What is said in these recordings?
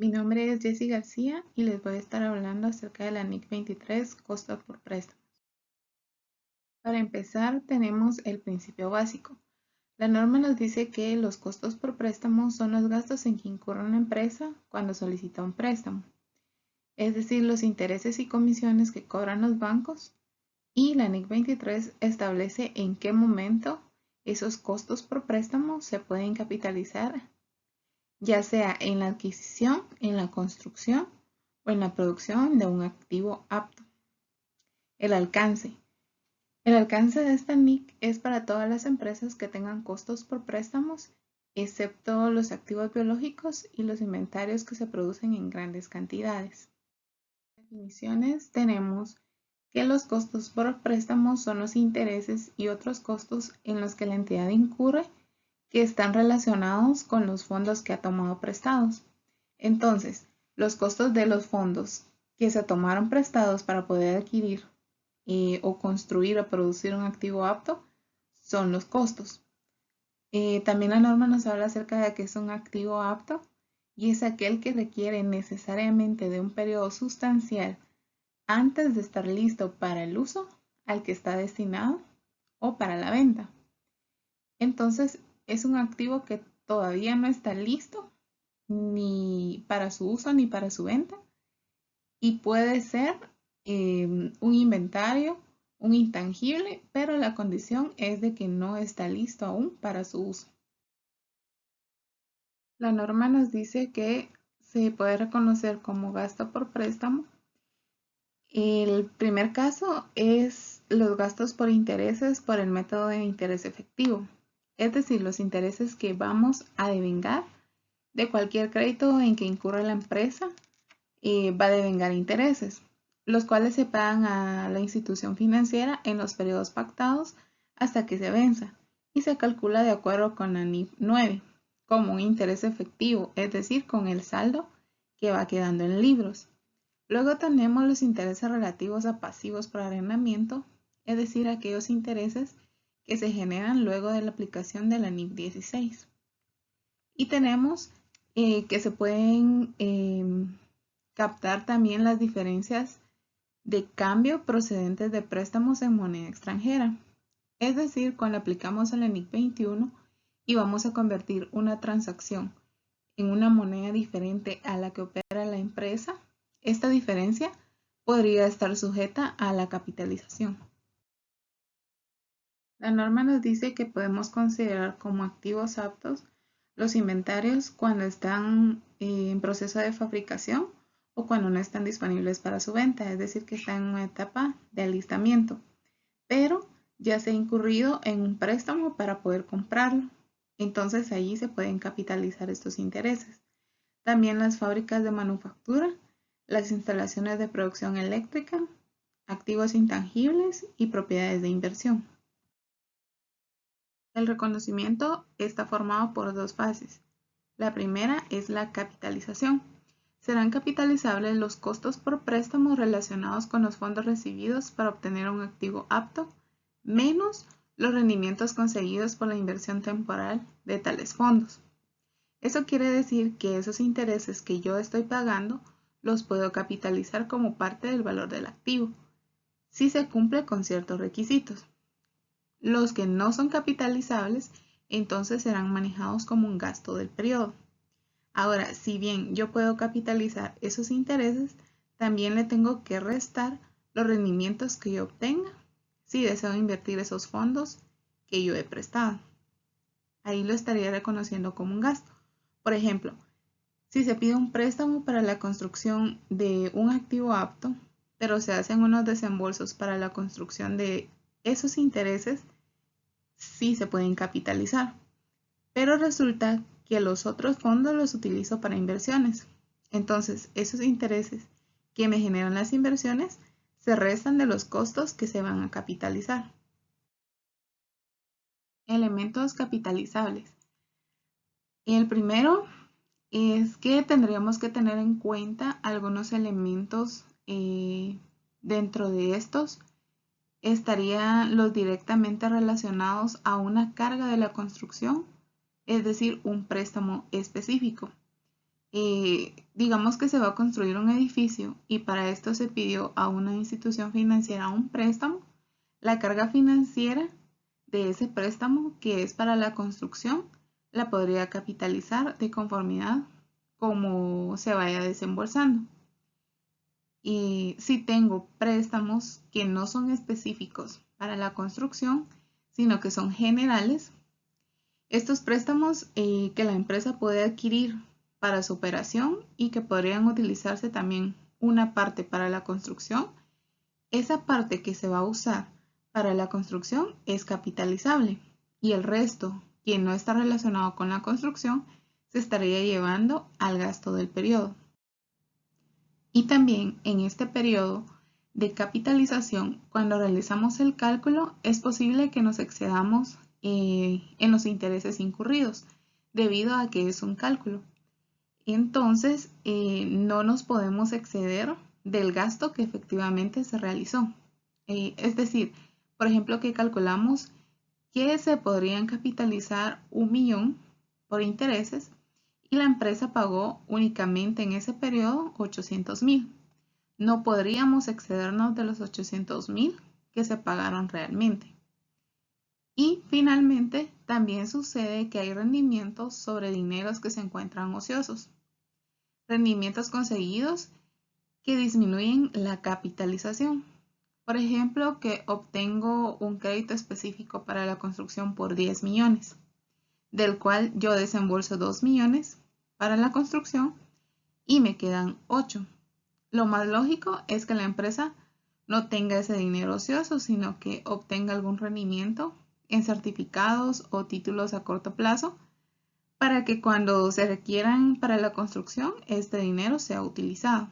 Mi nombre es Jessie García y les voy a estar hablando acerca de la NIC 23, costos por préstamos. Para empezar, tenemos el principio básico. La norma nos dice que los costos por préstamo son los gastos en que incurre una empresa cuando solicita un préstamo, es decir, los intereses y comisiones que cobran los bancos, y la NIC 23 establece en qué momento esos costos por préstamo se pueden capitalizar, ya sea en la adquisición, en la construcción o en la producción de un activo apto. El alcance. El alcance de esta NIC es para todas las empresas que tengan costos por préstamos, excepto los activos biológicos y los inventarios que se producen en grandes cantidades. Definiciones tenemos que los costos por préstamos son los intereses y otros costos en los que la entidad incurre que están relacionados con los fondos que ha tomado prestados. Entonces, los costos de los fondos que se tomaron prestados para poder adquirir o construir o producir un activo apto son los costos. También la norma nos habla acerca de que es un activo apto y es aquel que requiere necesariamente de un periodo sustancial antes de estar listo para el uso al que está destinado o para la venta. Entonces, es un activo que todavía no está listo ni para su uso ni para su venta y puede ser un inventario, un intangible, pero la condición es de que no está listo aún para su uso. La norma nos dice que se puede reconocer como gasto por préstamo. El primer caso es los gastos por intereses por el método de interés efectivo, es decir, los intereses que vamos a devengar de cualquier crédito en que incurra la empresa va a devengar intereses, los cuales se pagan a la institución financiera en los periodos pactados hasta que se venza y se calcula de acuerdo con la NIF 9 como un interés efectivo, es decir, con el saldo que va quedando en libros. Luego tenemos los intereses relativos a pasivos por arrendamiento, es decir, aquellos intereses que se generan luego de la aplicación de la NIF 16. Y tenemos que se pueden captar también las diferencias de cambio procedentes de préstamos en moneda extranjera. Es decir, cuando aplicamos a la NIC 21 y vamos a convertir una transacción en una moneda diferente a la que opera la empresa, esta diferencia podría estar sujeta a la capitalización. La norma nos dice que podemos considerar como activos aptos los inventarios cuando están en proceso de fabricación o cuando no están disponibles para su venta, es decir, que están en una etapa de alistamiento, pero ya se ha incurrido en un préstamo para poder comprarlo. Entonces allí se pueden capitalizar estos intereses. También las fábricas de manufactura, las instalaciones de producción eléctrica, activos intangibles y propiedades de inversión. El reconocimiento está formado por dos fases. La primera es la capitalización. Serán capitalizables los costos por préstamos relacionados con los fondos recibidos para obtener un activo apto, menos los rendimientos conseguidos por la inversión temporal de tales fondos. Eso quiere decir que esos intereses que yo estoy pagando los puedo capitalizar como parte del valor del activo, si se cumple con ciertos requisitos. Los que no son capitalizables, entonces serán manejados como un gasto del periodo. Ahora, si bien yo puedo capitalizar esos intereses, también le tengo que restar los rendimientos que yo obtenga si deseo invertir esos fondos que yo he prestado. Ahí lo estaría reconociendo como un gasto. Por ejemplo, si se pide un préstamo para la construcción de un activo apto, pero se hacen unos desembolsos para la construcción de esos intereses, sí se pueden capitalizar. Pero resulta que los otros fondos los utilizo para inversiones. Entonces, esos intereses que me generan las inversiones se restan de los costos que se van a capitalizar. Elementos capitalizables. El primero es que tendríamos que tener en cuenta algunos elementos dentro de estos. Estarían los directamente relacionados a una carga de la construcción, es decir, un préstamo específico. digamos que se va a construir un edificio y para esto se pidió a una institución financiera un préstamo, la carga financiera de ese préstamo que es para la construcción la podría capitalizar de conformidad como se vaya desembolsando. Y si tengo préstamos que no son específicos para la construcción, sino que son generales, estos préstamos que la empresa puede adquirir para su operación y que podrían utilizarse también una parte para la construcción, esa parte que se va a usar para la construcción es capitalizable y el resto, que no está relacionado con la construcción, se estaría llevando al gasto del periodo. Y también en este periodo de capitalización, cuando realizamos el cálculo, es posible que nos excedamos en los intereses incurridos, debido a que es un cálculo. Entonces, no nos podemos exceder del gasto que efectivamente se realizó. Es decir, por ejemplo, que calculamos que se podrían capitalizar 1.000.000 por intereses y la empresa pagó únicamente en ese periodo 800.000. No podríamos excedernos de los 800.000 que se pagaron realmente. Y finalmente, también sucede que hay rendimientos sobre dineros que se encuentran ociosos. Rendimientos conseguidos que disminuyen la capitalización. Por ejemplo, que obtengo un crédito específico para la construcción por 10 millones, del cual yo desembolso 2 millones para la construcción y me quedan 8. Lo más lógico es que la empresa no tenga ese dinero ocioso, sino que obtenga algún rendimiento en certificados o títulos a corto plazo para que cuando se requieran para la construcción, este dinero sea utilizado.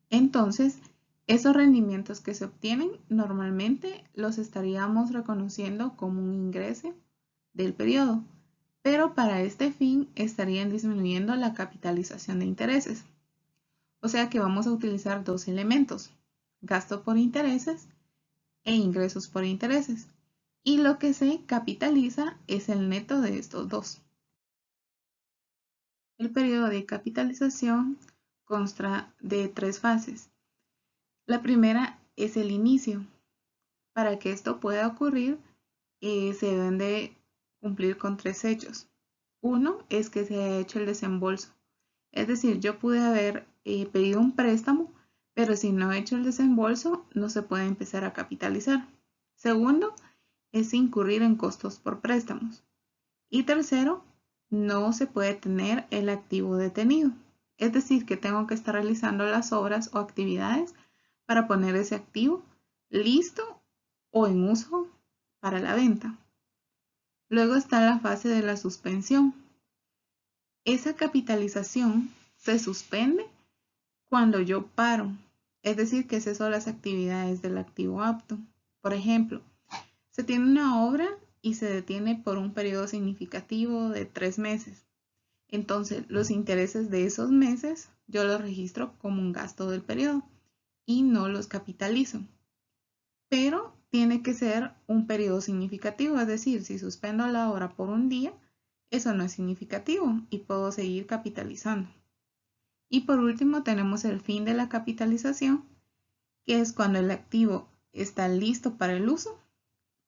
Entonces, esos rendimientos que se obtienen normalmente los estaríamos reconociendo como un ingreso del periodo, pero para este fin estarían disminuyendo la capitalización de intereses. O sea que vamos a utilizar dos elementos, gasto por intereses e ingresos por intereses. Y lo que se capitaliza es el neto de estos dos. El periodo de capitalización consta de 3 fases. La primera es el inicio. Para que esto pueda ocurrir, se deben de cumplir con 3 hechos. Uno es que se haya hecho el desembolso. Es decir, yo pude haber pedido un préstamo, pero si no he hecho el desembolso, no se puede empezar a capitalizar. Segundo, es incurrir en costos por préstamos. Y tercero, no se puede tener el activo detenido. Es decir, que tengo que estar realizando las obras o actividades para poner ese activo listo o en uso para la venta. Luego está la fase de la suspensión. Esa capitalización se suspende cuando yo paro, es decir, que ceso las actividades del activo apto. Por ejemplo, se tiene una obra y se detiene por un periodo significativo de 3 meses. Entonces, los intereses de esos meses yo los registro como un gasto del periodo y no los capitalizo. Pero tiene que ser un periodo significativo, es decir, si suspendo la obra por un día, eso no es significativo y puedo seguir capitalizando. Y por último tenemos el fin de la capitalización, que es cuando el activo está listo para el uso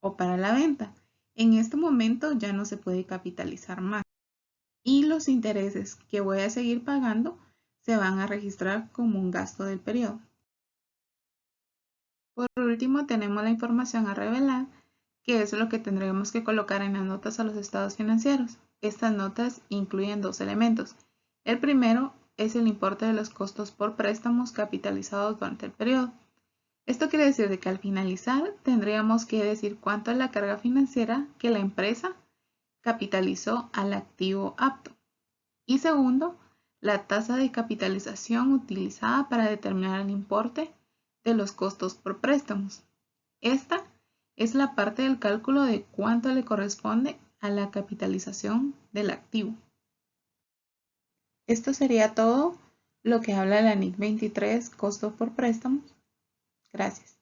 o para la venta. En este momento ya no se puede capitalizar más. Y los intereses que voy a seguir pagando se van a registrar como un gasto del periodo. Por último, tenemos la información a revelar, que es lo que tendremos que colocar en las notas a los estados financieros. Estas notas incluyen 2 elementos. El primero es el importe de los costos por préstamos capitalizados durante el periodo. Esto quiere decir que al finalizar tendríamos que decir cuánto es la carga financiera que la empresa capitalizó al activo apto. Y segundo, la tasa de capitalización utilizada para determinar el importe de los costos por préstamos. Esta es la parte del cálculo de cuánto le corresponde a la capitalización del activo. Esto sería todo lo que habla la NIC 23, costos por préstamos. Gracias.